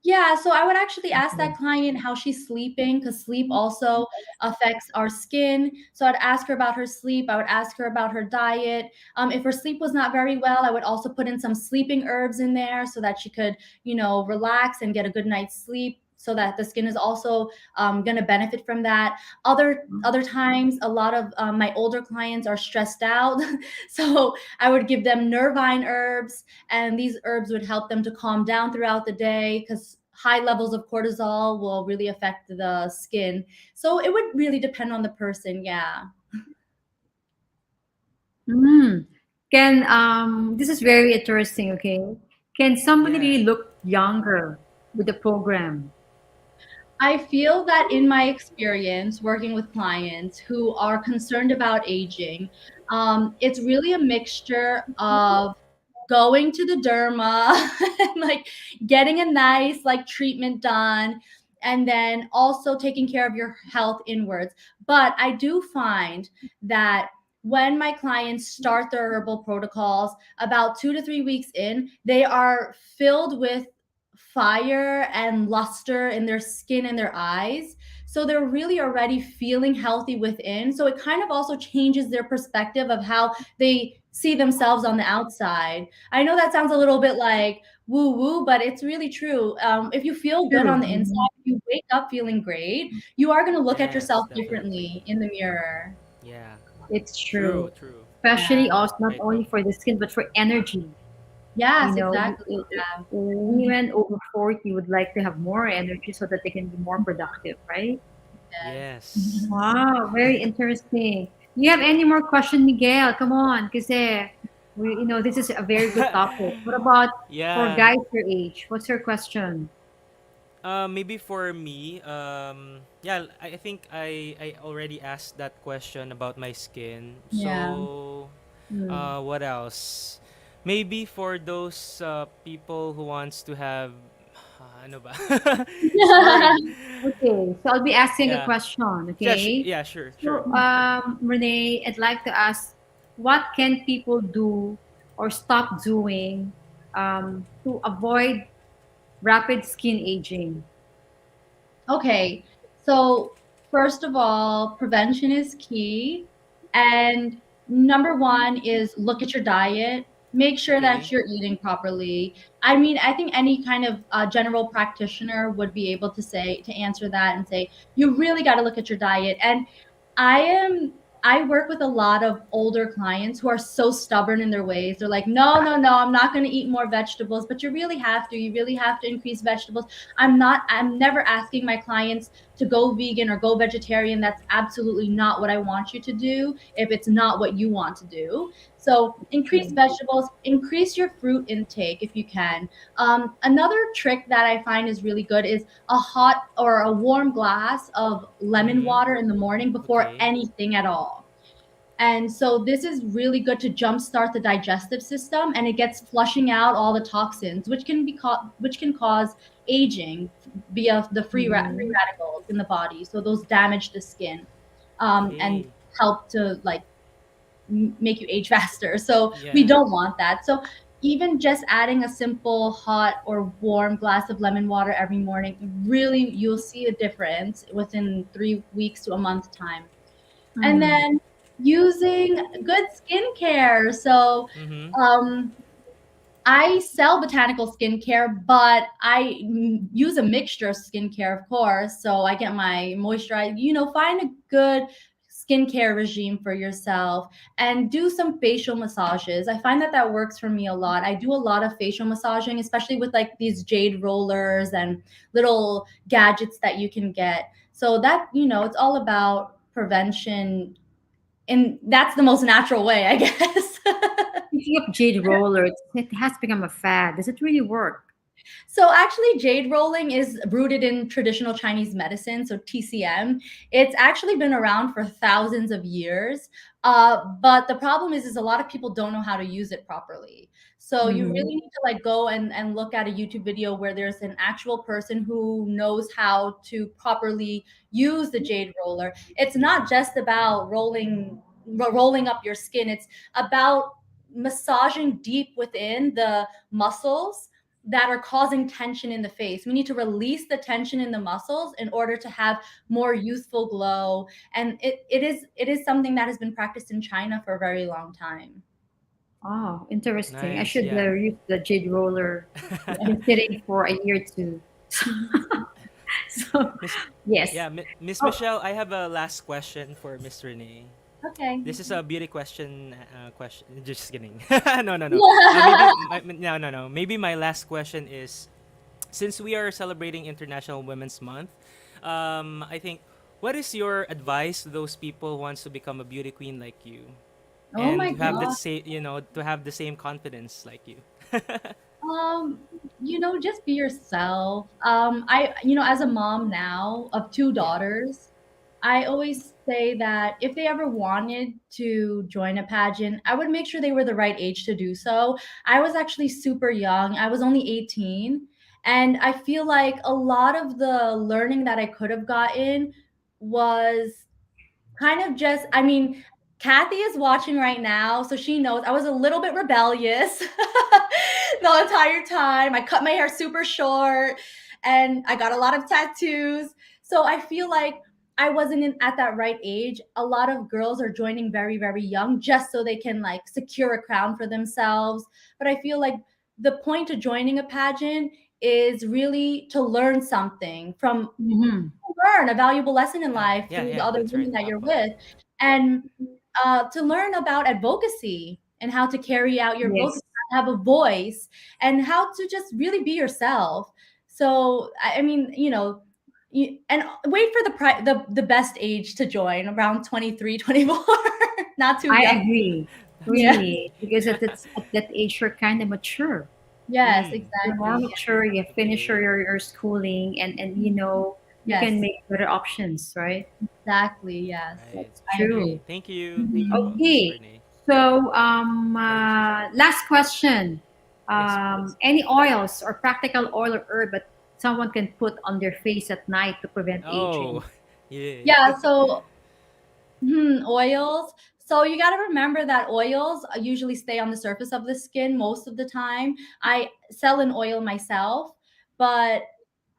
Yeah, so I would actually ask Okay. that client how she's sleeping because sleep also affects our skin. So I'd ask her about her sleep. I would ask her about her diet. If her sleep was not very well, I would also put in some sleeping herbs in there so that she could, relax and get a good night's sleep. So that the skin is also going to benefit from that. Other times, a lot of my older clients are stressed out, so I would give them nervine herbs, and these herbs would help them to calm down throughout the day because high levels of cortisol will really affect the skin. So it would really depend on the person. Yeah. Mm. Can this is very interesting, okay? Can somebody Yeah. really look younger with the program? I feel that in my experience working with clients who are concerned about aging, it's really a mixture of going to the derma and like getting a nice like treatment done, and then also taking care of your health inwards. But I do find that when my clients start their herbal protocols, about 2 to 3 weeks in, they are filled with fire and luster in their skin and their eyes. So they're really already feeling healthy within. So it kind of also changes their perspective of how they see themselves on the outside. I know that sounds a little bit like woo woo, but it's really true. If you feel good True. on the inside, Mhm. if you wake up feeling great, you are going to look at Yes, yourself definitely. differently in the mirror. Yeah. It's True, true. true. Especially Yeah. also not I only agree. for the skin, but for energy. Yes, exactly. Yeah. Mhm. Women over 40 would like to have more energy so that they can be more productive, right? Yes. Yes. Wow, very interesting. You have any more question, Miguel? Come on, because this is a very good topic. What about for Yeah. guys your age? What's your question? Maybe for me, yeah, I think I already asked that question about my skin. Yeah. So, Mm. what else? Maybe for those people who wants to have, ano ba? It's hard. Okay, so I'll be asking a Yeah. question. Yeah. Okay, Yeah. Sure. Sure. so Renee, I'd like to ask, what can people do or stop doing to avoid rapid skin aging? Okay, so first of all, prevention is key. And number one is look at your diet. Make sure Okay. that you're eating properly. I mean, I think any kind of general practitioner would be able to say, to answer that and say, you really got to look at your diet. And I am I work with a lot of older clients who are so stubborn in their ways. They're like, no, no, no, I'm not going to eat more vegetables, but you really have to. You really have to increase vegetables. I'm never asking my clients to go vegan or go vegetarian. That's absolutely not what I want you to do if it's not what you want to do. So increase True. vegetables, increase your fruit intake if you can. Another trick that I find is really good is a hot or a warm glass of lemon Mm-hmm. water in the morning before Okay. anything at all. And so this is really good to jumpstart the digestive system, and it gets flushing out all the toxins, which can cause aging via the free Mhm. radicals in the body. So those damage the skin, and Okay. help to like make you age faster. So we Yeah. don't want that. So even just adding a simple hot or warm glass of lemon water every morning, really you'll see a difference within 3 weeks to a month time. And Mhm. then using good skincare. So Mm-hmm. um, I sell botanical skincare, but I use a mixture of skincare, of course. So I get my moisturize, find a good skincare regime for yourself and do some facial massages. I find that that works for me a lot. I do a lot of facial massaging, especially with like these jade rollers and little gadgets that you can get. So that, it's all about prevention. And that's the most natural way, I guess. Speaking of jade roller, it has become a fad. Does it really work? So actually, jade rolling is rooted in traditional Chinese medicine, so TCM. It's actually been around for thousands of years, but the problem is a lot of people don't know how to use it properly. So you Mhm. really need to like go and look at a YouTube video where there's an actual person who knows how to properly use the jade roller. It's not just about rolling up your skin. It's about massaging deep within the muscles, that are causing tension in the face. We need to release the tension in the muscles in order to have more youthful glow. And it is something that has been practiced in China for a very long time. Oh, interesting. I Nice. should Yeah. use the jade roller. I've been sitting for a year too. So, Miss, yes. yeah, Miss Oh, Michelle, I have a last question for Miss Renee. Okay. This is a beauty question. Question. Just kidding. No, no, no. No. Maybe my last question is, since we are celebrating International Women's Month, I think, what is your advice to those people who wants to become a beauty queen like you, Oh and my to have that God. same, to have the same confidence like you? Um, just be yourself. As a mom now of two Yeah. daughters, I always say that if they ever wanted to join a pageant, I would make sure they were the right age to do so. I was actually super young. I was only 18. And I feel like a lot of the learning that I could have gotten was kind of just, I mean, Kathy is watching right now, so she knows I was a little bit rebellious the entire time. I cut my hair super short and I got a lot of tattoos. So I feel like I wasn't at that right age. A lot of girls are joining very, very young just so they can like secure a crown for themselves. But I feel like the point of joining a pageant is really to learn something from mhm. learn a valuable lesson in Yeah. life Yeah. through the Yeah. other That's right. women that Well you're put. with, and to learn about advocacy and how to carry out your Yes. advocacy, have a voice, and how to just really be yourself. So I mean, and wait for the best age to join around 23, 24. Not too I young. agree. That's Yeah. right. Really. Because at that age, you're kind of mature. Yes, You're more exactly. mature. You finish Okay. your schooling, and you can Yes, make better options, right? exactly. Yes, Right. That's I agree. true. Thank you. Thank you, Mhm. Miss Okay. Renee. So, Miss Michelle. last question. Yes. Any oils or practical oil or herb that someone can put on their face at night to prevent aging? Oh, yeah. Yeah, so oils. So you got to remember that oils usually stay on the surface of the skin most of the time. I sell an oil myself, but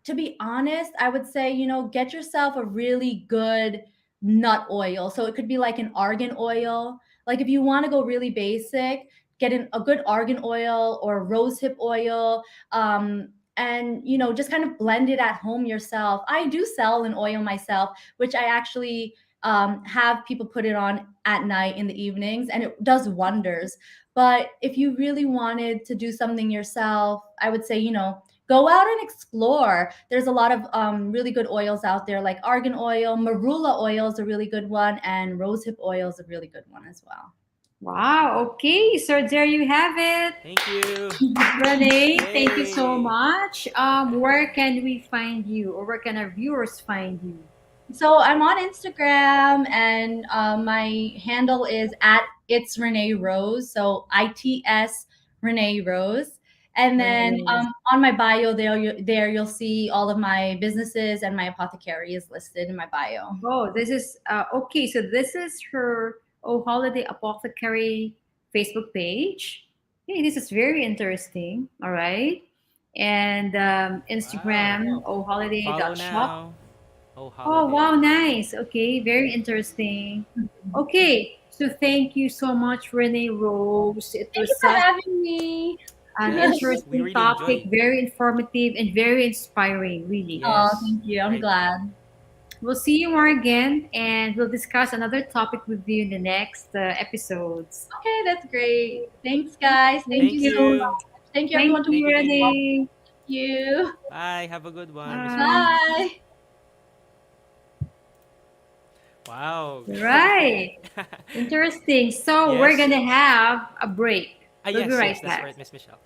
to be honest, I would say, get yourself a really good nut oil. So it could be like an argan oil. Like if you want to go really basic, get a good argan oil or rosehip oil. And just kind of blend it at home yourself. I do sell an oil myself, which I actually have people put it on at night in the evenings, and it does wonders. But if you really wanted to do something yourself, I would say, go out and explore. There's a lot of really good oils out there, like argan oil, marula oil is a really good one, and rosehip oil is a really good one as well. Wow. Okay. So there you have it. Thank you. Miss Renee, thank you so Yay. much. Where can we find you, or where can our viewers find you? So I'm on Instagram, and my handle is at it's Rene Rose. So ITS Rene Rose. And then Renee. on my bio there you'll see all of my businesses, and my apothecary is listed in my bio. Oh, this is okay. So this is her Oh Holiday Apothecary Facebook page. Hey, this is very interesting. All right. And Wow. Instagram, Follow ohholiday.shop. now. Oh, Oh, holiday. wow, nice. Okay, very interesting. Okay, so thank you so much, Renee Rose. It Thank you was for such having me. an Yes, we interesting really topic, enjoy. very informative and very inspiring, really. Oh, Yes. thank you. I'm Right. glad. We'll see you more again, and we'll discuss another topic with you in the next episodes. Okay, that's great. Thanks, guys. Thank Thank you Thank so you. you. much. Thank you, Thank everyone, who Thank you, you. Thank you. watched Renee. you. Bye. Have a good one, Miss Bye. Renee. Bye. Wow. Right. Interesting. So we're Yes. gonna have a break. We'll be Yes, right yes, that's back. right, Miss Michelle.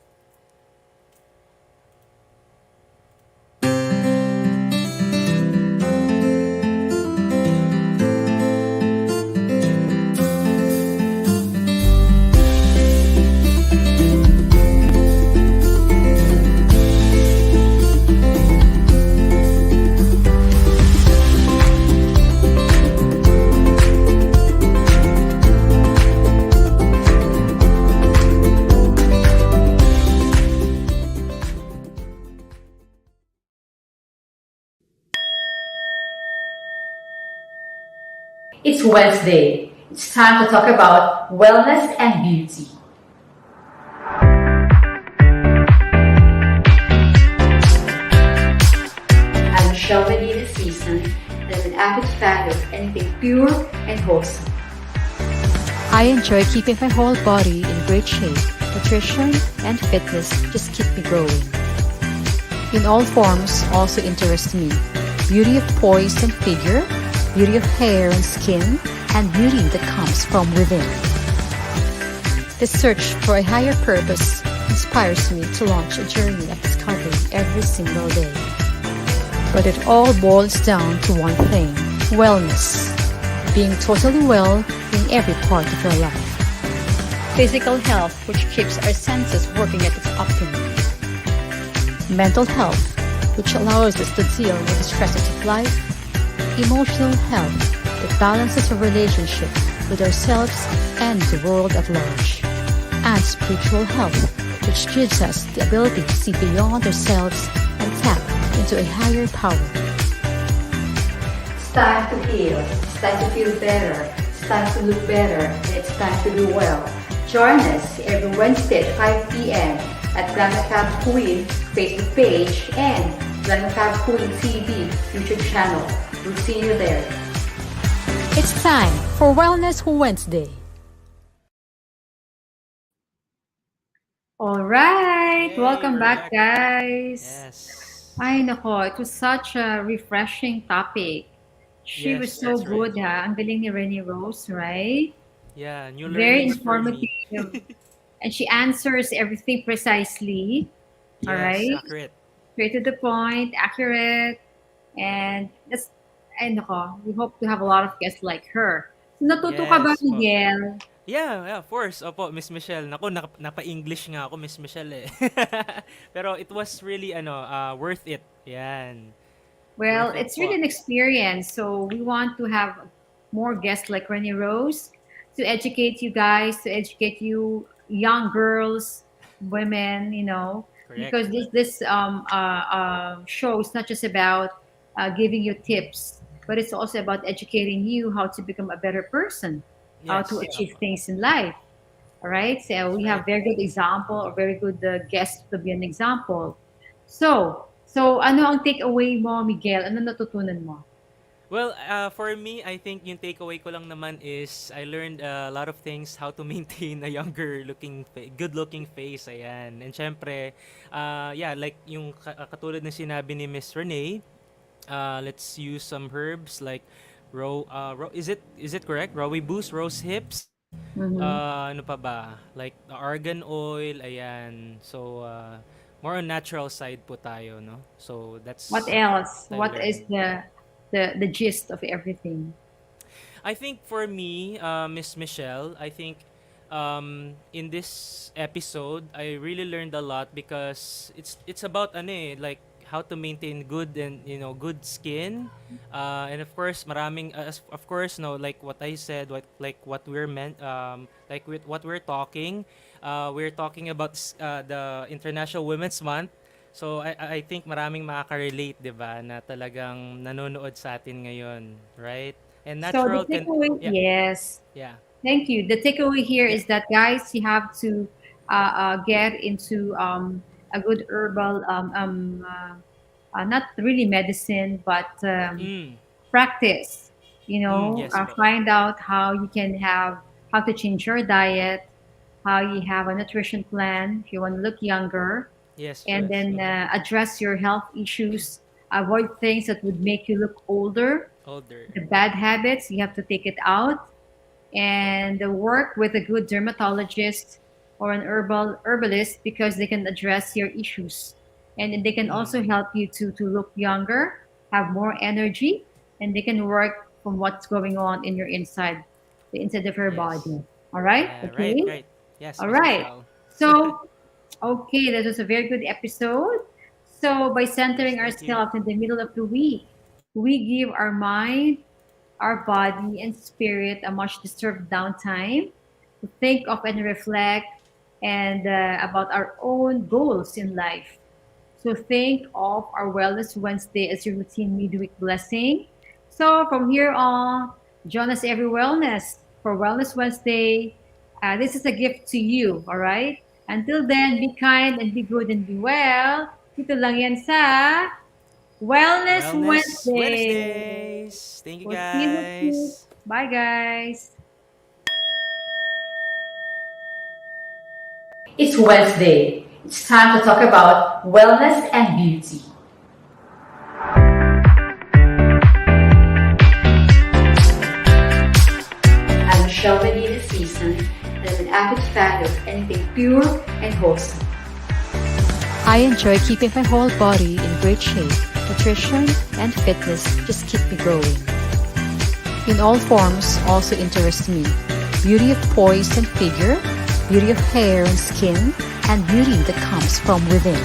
It's Wednesday. It's time to talk about wellness and beauty. I'm Michelle Medina Sison, and I'm an avid fan of anything pure and wholesome. I enjoy keeping my whole body in great shape. Nutrition and fitness just keep me growing. In all forms also interest me. Beauty of poise and figure, beauty of hair and skin, and beauty that comes from within. The search for a higher purpose inspires me to launch a journey of discovery every single day. But it all boils down to one thing: wellness. Being totally well in every part of your life. Physical health, which keeps our senses working at its optimum. Mental health, which allows us to deal with the stresses of life. Emotional health, that balances our relationship with ourselves and the world at large. And spiritual health, which gives us the ability to see beyond ourselves and tap into a higher power. It's time to heal. It's time to feel better. It's time to look better. And it's time to do well. Join us every Wednesday at 5 p.m. at Glamour Cab Queen Facebook page and Glamour Cab Queen TV YouTube channel. We'll see you there. It's time for Wellness Wednesday. All right, Yay, welcome we're back, back. guys. Yes. Ay, nako, it was such a refreshing topic. She was Yes, so that's right. good, ha? Ang galing ni Rene Rose, right? Yeah, new Very learnings for me. informative. And she answers everything precisely, all Yes, right? accurate. Straight to the point, accurate, and that's, ay, nako, we hope to have a lot of guests like her. So, natuto ka ba, Yes po. Miguel? Yeah, of course. Opo, Miss Michelle. Naku, napa-English nga ako, Miss Michelle eh. Pero it was really worth it. Yan. Well, Worth it it's really po. an experience. So we want to have more guests like Rene Rose to educate you guys, to educate you young girls, women, Correct. because this show is not just about giving you tips, but it's also about educating you how to become a better person, how to Yes. achieve Opo. things in life. All right. So That's we right. have very good example or very good guest to be an example. So ano ang takeaway mo, Miguel? Ano natutunan mo? Well, for me, I think yung takeaway ko lang naman is I learned a lot of things how to maintain a good-looking face. Ayan. And syempre, yeah, like yung katulad ng sinabi ni Miss Renee, let's use some herbs like is it correct? Rose hips. Mhm. Ano pa ba? Like the argan oil, ayan. So, more on natural side po tayo, no? So, What that's else? what I What is learned. the gist of everything? I think for me, Miss Michelle, I think in this episode, I really learned a lot because it's about like how to maintain good and good skin, and of course maraming of course no like what I said what we're meant like with what we're talking about the International Women's Month. So I think maraming makaka-relate, 'di ba, na talagang nanonood sa atin ngayon, right? And So the natural can takeaway, yeah, yes, yeah. thank you. The takeaway here Yeah. is that guys, you have to get into a good herbal, not really medicine, but Mm. practice. Yes po. Find out how you can have how to change your diet, how you have a nutrition plan if you want to look younger, Yes, and yes. then address your health issues. Avoid things that would make you look older. Older. The bad habits, you have to take it out and work with a good dermatologist or an herbalist because they can address your issues and they can Mm. also help you to look younger, have more energy, and they can work from what's going on in your inside, the inside of your Yes. body. All right, Yeah, right, okay, right. Yes, all Miss right. Michelle. So okay, that was a very good episode. So by Yes, centering thank you. ourselves in the middle of the week, we give our mind, our body and spirit a much deserved downtime to think of and reflect and about our own goals in life. So think of our Wellness Wednesday as your routine midweek blessing. So from here on, Join us every wellness for Wellness Wednesday. This is a gift to you, all right? Until then, be kind and be good and be well. Dito lang yan sa Wellness Wellness Wednesday. Wednesdays. Thank you We'll see you next week. guys. Bye, guys. It's Wednesday. It's time to talk about wellness and beauty. I'm Michelle Medina, Sison, and I'm an avid fan of anything pure and wholesome. I enjoy keeping my whole body in great shape. Nutrition and fitness just keep me growing. In all forms also interest me. Beauty of poise and figure, beauty of hair and skin, and beauty that comes from within.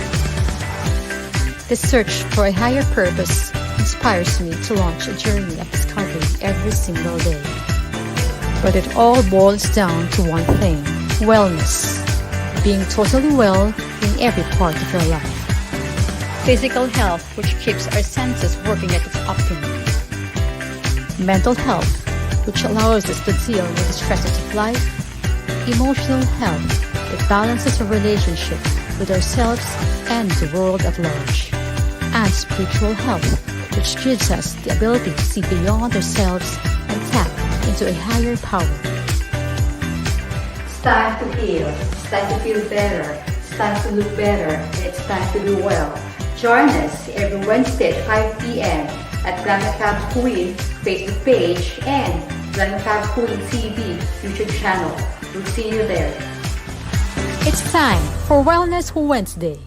The search for a higher purpose inspires me to launch a journey of discovery every single day. But it all boils down to one thing: wellness. Being totally well in every part of your life. Physical health, which keeps our senses working at its optimum. Mental health, which allows us to deal with the stresses of life. Emotional health, that balances our relationship with ourselves and the world at large. And spiritual health, which gives us the ability to see beyond ourselves and tap into a higher power. It's time to heal. It's time to feel better. It's time to look better. And it's time to do well. Join us every Wednesday at 5 p.m. at Planet Cab Queen Facebook page and Planet Cab Queen TV YouTube channel. We'll see you there. It's time for Wellness Wednesday.